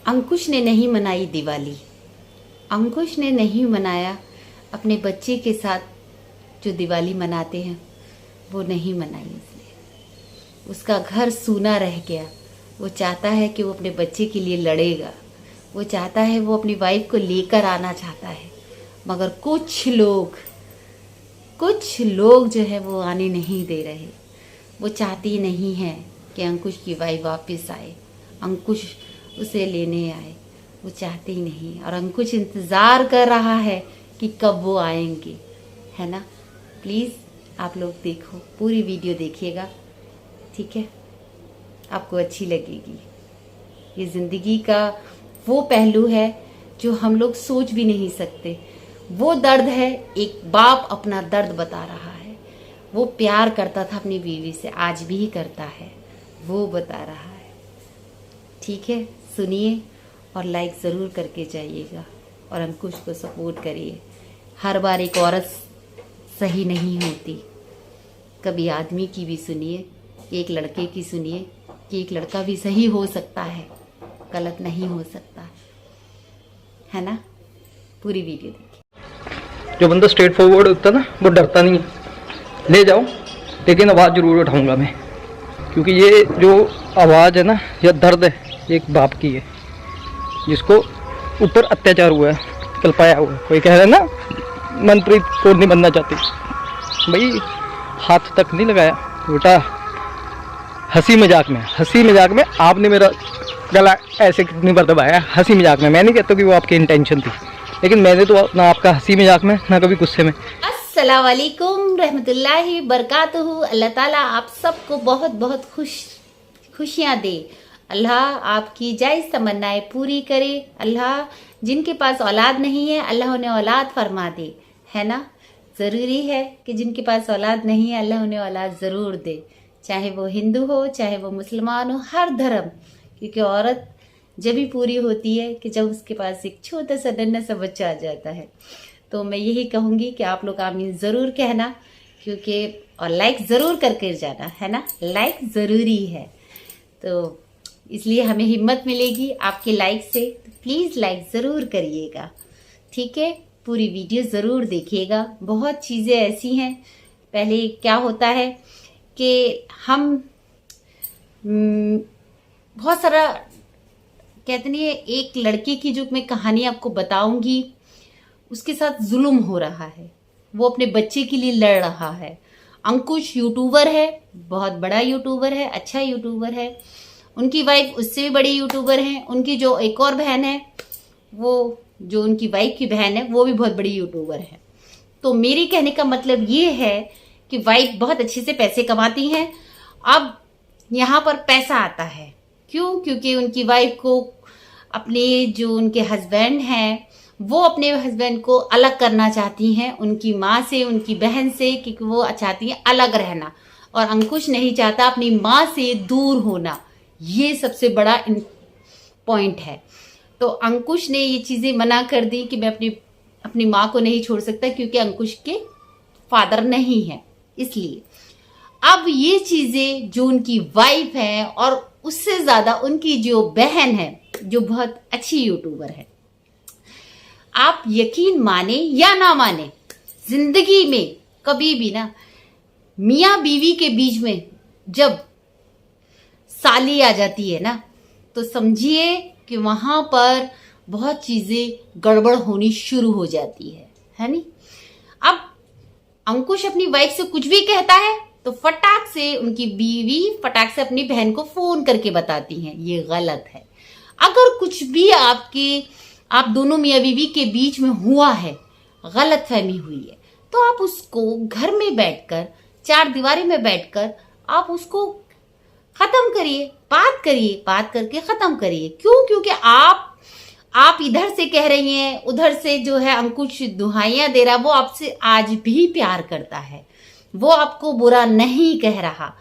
अंकुश ने नहीं मनाई दिवाली। अंकुश ने नहीं मनाया अपने बच्चे के साथ जो दिवाली मनाते हैं वो नहीं मनाई। इसलिए उसका घर सूना रह गया। वो चाहता है कि वो अपने बच्चे के लिए लड़ेगा। वो चाहता है वो अपनी वाइफ को लेकर आना चाहता है, मगर कुछ लोग जो है वो आने नहीं दे रहे। वो चाहती नहीं है कि अंकुश की वाइफ वापस आए, अंकुश उसे लेने आए। वो चाहती नहीं, और अंकुश इंतज़ार कर रहा है कि कब वो आएंगे, है ना। प्लीज़ आप लोग देखो, पूरी वीडियो देखिएगा, ठीक है। आपको अच्छी लगेगी। ये ज़िंदगी का वो पहलू है जो हम लोग सोच भी नहीं सकते। वो दर्द है, एक बाप अपना दर्द बता रहा है। वो प्यार करता था अपनी बीवी से, आज भी करता है, वो बता रहा है। ठीक है, सुनिए और लाइक ज़रूर करके जाइएगा और अंकुश को सपोर्ट करिए। हर बार एक औरत सही नहीं होती, कभी आदमी की भी सुनिए, एक लड़के की सुनिए कि एक लड़का भी सही हो सकता है, गलत नहीं हो सकता, है ना। पूरी वीडियो देखिए। जो बंदा स्ट्रेट फॉरवर्ड होता है ना, वो डरता नहीं है। ले जाओ, लेकिन आवाज़ ज़रूर उठाऊंगा मैं, क्योंकि ये जो आवाज़ है ना, यह दर्द है एक बाप की है जिसको ऊपर अत्याचार हुआ है, कल्पाया हुआ है। कोई कह रहा है ना मनप्रीत कौर नहीं बनना चाहती, भाई हाथ तक नहीं लगाया बेटा। हंसी मजाक में आपने मेरा गला ऐसे कितनी बार दबाया, हंसी मजाक में। मैं नहीं कहता कि वो आपकी इंटेंशन थी, लेकिन मैंने तो ना आपका हंसी मजाक में ना कभी गुस्से में। अस्सलाम वालेकुम रहमतुल्लाहि बरकातुहू। अल्लाह ताला आप सबको बहुत बहुत खुशियाँ दे। अल्लाह आपकी जायज़ तमन्नाएं पूरी करे। अल्लाह जिनके पास औलाद नहीं है, अल्लाह उन्हें औलाद फरमा दे, है ना। ज़रूरी है कि जिनके पास औलाद नहीं है, अल्लाह उन्हें औलाद ज़रूर दे, चाहे वो हिंदू हो, चाहे वो मुसलमान हो, हर धर्म। क्योंकि औरत जब भी पूरी होती है कि जब उसके पास एक छोटा सा नन्हा सा बच्चा आ जाता है। तो मैं यही कहूँगी कि आप लोग आमीन ज़रूर कहना, क्योंकि और लाइक ज़रूर करके जाना, है ना। लाइक ज़रूरी है, तो इसलिए हमें हिम्मत मिलेगी आपके लाइक से। तो प्लीज़ लाइक ज़रूर करिएगा, ठीक है। पूरी वीडियो ज़रूर देखिएगा। बहुत चीज़ें ऐसी हैं, पहले क्या होता है कि हम बहुत सारा कहते नहीं है, एक लड़के की जो मैं कहानी आपको बताऊंगी, उसके साथ जुल्म हो रहा है। वो अपने बच्चे के लिए लड़ रहा है। अंकुश यूट्यूबर है, बहुत बड़ा यूट्यूबर है, अच्छा यूट्यूबर है। उनकी वाइफ उससे भी बड़ी यूट्यूबर है। उनकी जो एक और बहन है, वो जो उनकी वाइफ की बहन है, वो भी बहुत बड़ी यूट्यूबर है। तो मेरे कहने का मतलब ये है कि वाइफ बहुत अच्छे से पैसे कमाती हैं। अब यहाँ पर पैसा आता है, क्यों? क्योंकि उनकी वाइफ को अपने जो उनके हस्बैंड हैं, वो अपने हस्बैंड को अलग करना चाहती हैं उनकी माँ से, उनकी बहन से, क्योंकि वो चाहती हैं अलग रहना। और अंकुश नहीं चाहता अपनी माँ से दूर होना। ये सबसे बड़ा पॉइंट है। तो अंकुश ने ये चीज़ें मना कर दी कि मैं अपनी माँ को नहीं छोड़ सकता, क्योंकि अंकुश के फादर नहीं है, इसलिए। अब ये चीज़ें जो उनकी वाइफ है, और उससे ज़्यादा उनकी जो बहन है, जो बहुत अच्छी यूट्यूबर है, आप यकीन माने या ना माने, जिंदगी में कभी भी ना मियाँ बीवी के बीच में जब साली आ जाती है ना, तो समझिए कि वहां पर बहुत चीजें गड़बड़ होनी शुरू हो जाती है नहीं। अब अंकुश अपनी वाइफ से कुछ भी कहता है तो फटाक से उनकी बीवी फटाक से अपनी बहन को फोन करके बताती हैं। ये गलत है। अगर कुछ भी आप दोनों मियाँ बीवी के बीच में हुआ है, गलत फहमी हुई है, तो आप उसको घर में बैठकर, चार दीवारी में बैठकर आप उसको खत्म करिए, बात करके खत्म करिए। क्यों? क्योंकि आप इधर से कह रही हैं, उधर से जो है अंकुश दुहाइयां दे रहा, वो आपसे आज भी प्यार करता है। वो आपको बुरा नहीं कह रहा,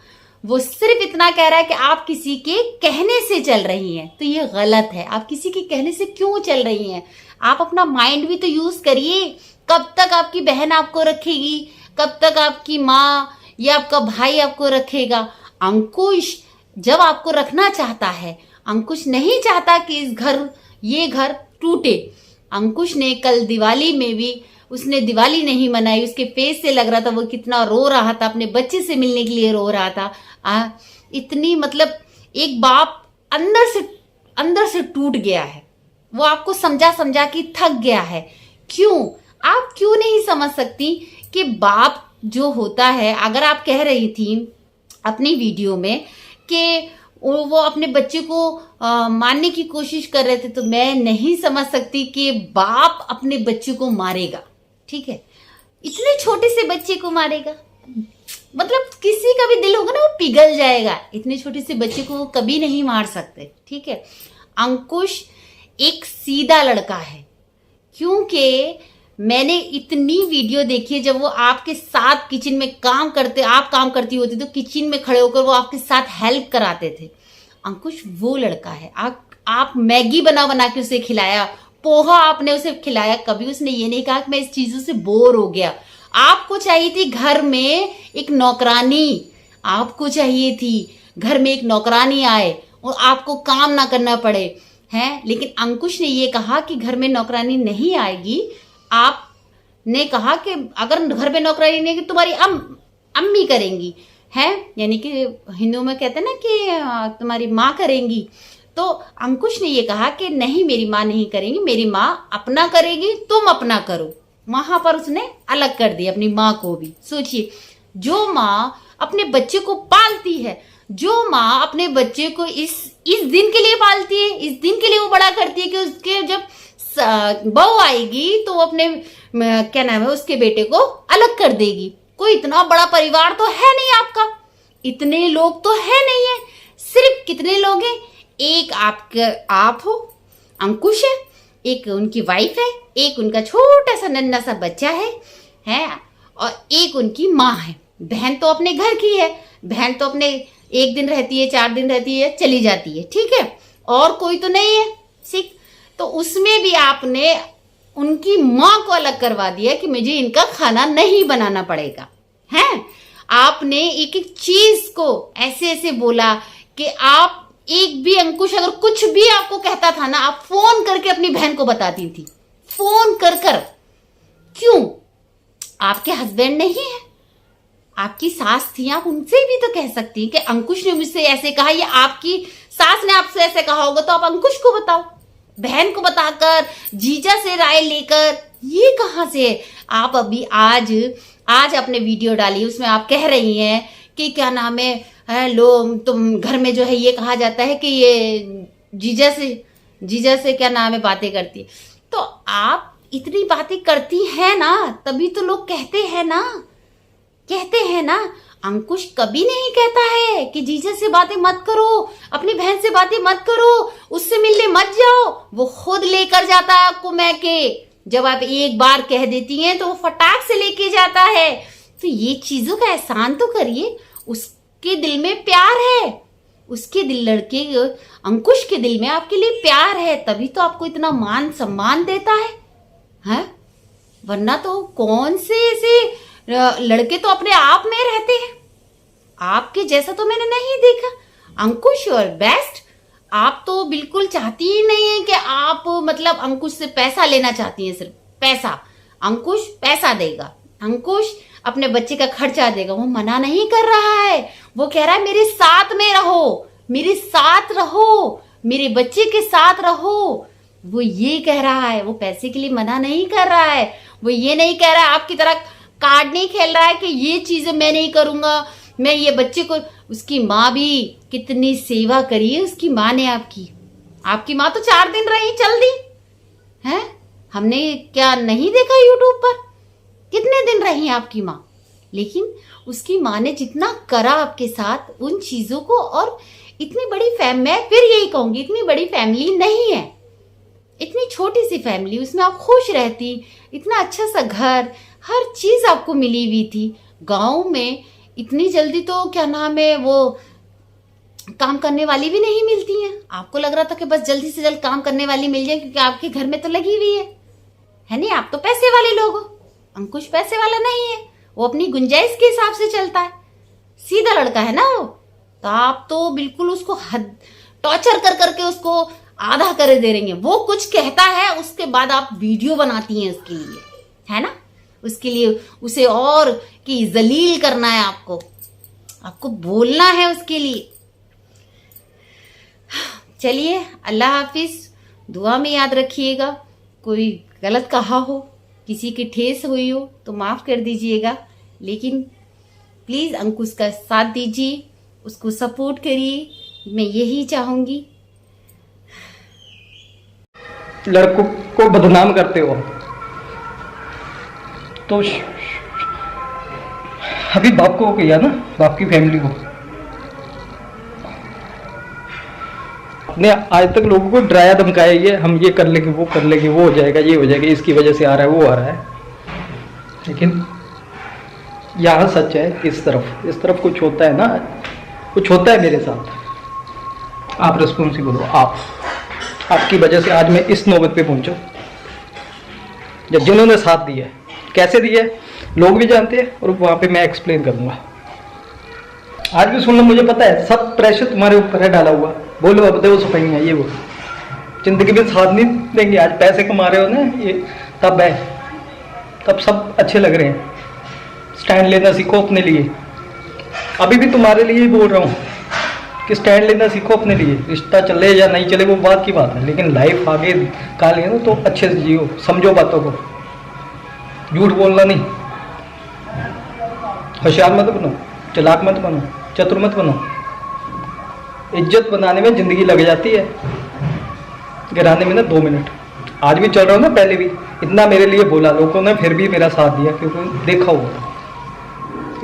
वो सिर्फ इतना कह रहा है कि आप किसी के कहने से चल रही हैं। तो ये गलत है। आप किसी के कहने से क्यों चल रही हैं? आप अपना माइंड भी तो यूज करिए। कब तक आपकी बहन आपको रखेगी? कब तक आपकी माँ या आपका भाई आपको रखेगा? अंकुश जब आपको रखना चाहता है, अंकुश नहीं चाहता कि ये घर टूटे। अंकुश ने कल दिवाली में भी उसने दिवाली नहीं मनाई। उसके फेस से लग रहा था वो कितना रो रहा था, अपने बच्चे से मिलने के लिए रो रहा था। इतनी मतलब एक बाप अंदर से टूट गया है। वो आपको समझा समझा के थक गया है। आप क्यों नहीं समझ सकती कि बाप जो होता है, अगर आप कह रही थी अपनी वीडियो में कि वो अपने बच्चे को मारने की कोशिश कर रहे थे, तो मैं नहीं समझ सकती कि बाप अपने बच्चे को मारेगा। ठीक है, इतने छोटे से बच्चे को मारेगा, मतलब किसी का भी दिल होगा ना वो पिघल जाएगा। इतने छोटे से बच्चे को वो कभी नहीं मार सकते। ठीक है, अंकुश एक सीधा लड़का है, क्योंकि मैंने इतनी वीडियो देखी है जब वो आपके साथ किचन में आप काम करती होती तो किचन में खड़े होकर वो आपके साथ हेल्प कराते थे। अंकुश वो लड़का है। आप मैगी बना के उसे खिलाया, पोहा आपने उसे खिलाया, कभी उसने ये नहीं कहा कि मैं इस चीजों से बोर हो गया। आपको चाहिए थी घर में एक नौकरानी, आपको चाहिए थी घर में एक नौकरानी आए और आपको काम ना करना पड़े हैं। लेकिन अंकुश ने ये कहा कि घर में नौकरानी नहीं आएगी। आपने कहा कि अगर घर में नौकरानी नहीं आएगी तुम्हारी अम्मी करेंगी, हैं, यानी कि हिंदू में कहते हैं ना कि तुम्हारी माँ करेंगी। तो अंकुश ने ये कहा कि नहीं, मेरी माँ नहीं करेंगी, मेरी माँ अपना करेगी, तुम अपना करो। वहां पर उसने अलग कर दिया अपनी माँ को भी। सोचिए, जो माँ अपने बच्चे को पालती है, जो माँ अपने बच्चे को इस दिन के लिए पालती है, इस दिन के लिए वो बड़ा करती है कि उसके जब बहू आएगी तो वो अपने क्या नाम है उसके बेटे को अलग कर देगी। कोई इतना बड़ा परिवार तो है नहीं आपका, इतने लोग तो है नहीं है। सिर्फ कितने लोग हैं? एक आप हो, अंकुश है, एक उनकी वाइफ है, एक उनका छोटा सा नन्हा सा बच्चा है और एक उनकी माँ है। बहन तो अपने घर की है, बहन तो अपने 1 दिन रहती है, 4 दिन रहती है, चली जाती है। ठीक है, और कोई तो नहीं है सिख। तो उसमें भी आपने उनकी माँ को अलग करवा दिया कि मुझे इनका खाना नहीं बनाना पड़ेगा। हैं, आपने एक एक चीज को ऐसे बोला कि आप एक भी अंकुश अगर कुछ भी आपको कहता था ना, आप फोन करके अपनी बहन को बताती थी, फोन कर। क्यों? आपके हस्बैंड नहीं है, आपकी सास थी, आप उनसे भी तो कह सकती हैं कि अंकुश ने मुझसे ऐसे कहा, या आपकी सास ने आपसे ऐसे कहा होगा, तो आप अंकुश को बताओ। बहन को बताकर, जीजा से राय लेकर, ये कहां से है? आप अभी आज आपने वीडियो डाली, उसमें आप कह रही हैं कि क्या नाम है लोग, तुम घर में जो है ये कहा जाता है कि ये जीजा से क्या नाम है बातें करती है। तो आप इतनी बातें करती हैं ना, तभी तो लोग कहते हैं ना। अंकुश कभी नहीं कहता है कि जीजा से बातें मत करो, अपनी बहन से बातें मत करो, उससे मिलने मत जाओ। वो खुद लेकर जाता है आपको मैके। जब आप एक बार कह देती हैं तो वो फटाक से लेके जाता है। तो ये चीजों का एहसान तो करिए। उसके दिल में प्यार है, उसके दिल अंकुश के दिल में आपके लिए प्यार है, तभी तो आपको इतना मान सम्मान देता है। वरना तो कौन से ऐसे लड़के तो अपने आप में रहते हैं, आपके जैसा तो मैंने नहीं देखा। अंकुश और बेस्ट, आप तो बिल्कुल चाहती ही नहीं है कि आप मतलब अंकुश से पैसा लेना चाहती हैं, सिर्फ पैसा। अंकुश पैसा देगा, अंकुश अपने बच्चे का खर्चा देगा। वो मना नहीं कर रहा है, वो कह रहा है मेरे साथ में रहो, मेरे साथ रहो, मेरे बच्चे के साथ रहो। वो ये कह रहा है, वो पैसे के लिए मना नहीं कर रहा है। वो ये नहीं कह रहा है, आपकी तरह कार्ड नहीं खेल रहा है कि ये चीजें मैं नहीं करूंगा, मैं ये बच्चे को। उसकी माँ भी कितनी सेवा करी है उसकी माँ ने आपकी माँ तो 4 दिन रही, चल दी है। हमने क्या नहीं देखा यूट्यूब पर, कितने दिन रही आपकी माँ। लेकिन उसकी माँ ने जितना करा आपके साथ उन चीजों को, और इतनी बड़ी मैं फिर यही कहूंगी, इतनी बड़ी फैमिली नहीं है, इतनी छोटी सी फैमिली, उसमें आप खुश रहती, इतना अच्छा सा घर, हर चीज आपको मिली हुई थी। गांव में इतनी जल्दी तो क्या नाम है वो काम करने वाली भी नहीं मिलती है। आपको लग रहा था कि बस जल्दी से जल्द काम करने वाली मिल जाए, क्योंकि आपके घर में तो लगी हुई है नहीं। आप तो पैसे वाले लोग हो, अंकुश पैसे वाला नहीं है, वो अपनी गुंजाइश के हिसाब से चलता है, सीधा लड़का है ना वो। तो आप तो बिल्कुल उसको टॉर्चर कर करके उसको आधा कर दे रही हैं। वो कुछ कहता है, उसके बाद आप वीडियो बनाती हैं उसके लिए, है ना, उसके लिए उसे और कि जलील करना है, आपको बोलना है उसके लिए। चलिए, अल्लाह हाफिज, दुआ में याद रखिएगा। कोई गलत कहा हो, किसी की ठेस हुई हो तो माफ कर दीजिएगा, लेकिन प्लीज अंकुश का साथ दीजिए, उसको सपोर्ट करिए, मैं यही चाहूंगी। लड़कों को बदनाम करते हो तो अभी बाप को किया ना, बाप की फैमिली को। आपने आज तक लोगों को डराया धमकाया, ये हम ये कर लेंगे, वो कर लेंगे, वो हो जाएगा, ये हो जाएगा, इसकी वजह से आ रहा है, वो आ रहा है। लेकिन यहाँ सच है, इस तरफ कुछ होता है ना, कुछ होता है मेरे साथ। आप रिस्पॉन्सिबल हो, आपकी वजह से आज मैं इस नौबत पे पहुंचा। जब जिन्होंने साथ दिया है, कैसे दिया है लोग भी जानते हैं, और वहां पे मैं एक्सप्लेन करूंगा। आज भी सुनना, मुझे पता है सब प्रेशर तुम्हारे ऊपर है डाला हुआ, बोलो अब दो सफाइयाँ, ये वो जिंदगी में साथ नहीं देंगे। आज पैसे कमा रहे हो ना, ये तब है, तब सब अच्छे लग रहे हैं। स्टैंड लेना सीखो अपने लिए। अभी भी तुम्हारे लिए ही बोल रहा हूँ कि स्टैंड लेना सीखो अपने लिए। रिश्ता चले या नहीं चले वो बात की बात है, लेकिन लाइफ आगे काल है ना, तो अच्छे से जियो, समझो बातों को, झूठ बोलना नहीं। होशियार मत बनो, चालाक मत बनो, चतुर मत बनो। इज्जत बनाने में जिंदगी लग जाती है, गिराने में ना 2 मिनट। आज भी चल रहा हूँ ना, पहले भी इतना मेरे लिए बोला लोगों ने, फिर भी मेरा साथ दिया, क्योंकि देखा हुआ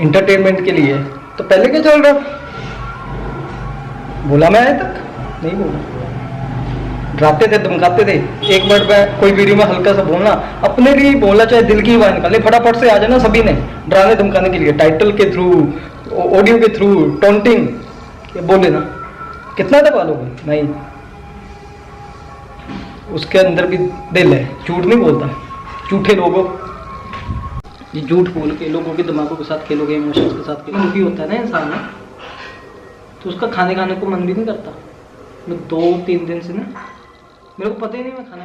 इंटरटेनमेंट के लिए। तो पहले क्या चल रहा, बोला मैं आज तक नहीं बोला। डराते थे, धमकाते थे। एक बार मैं कोई वीडियो में हल्का सा बोलना, अपने लिए बोला, चाहे दिल की आवाज निकाले, फटाफट से आ जाना सभी ने डराने धमकाने के लिए, टाइटल के थ्रू, ऑडियो के थ्रू, टॉन्टिंग, ये बोले ना, कितना दबा लोगे? नहीं, उसके अंदर भी दिल है, झूठ नहीं बोलता। झूठे लोगों, ये झूठ बोल के लोगों के दिमागों के साथ खेलोगे, इमोशंस के साथ खेलोगे, होता है ना इंसान में, तो उसका खाने को मन भी नहीं करता। मैं 2-3 दिन से ना, मेरे को पता ही नहीं मैं खाना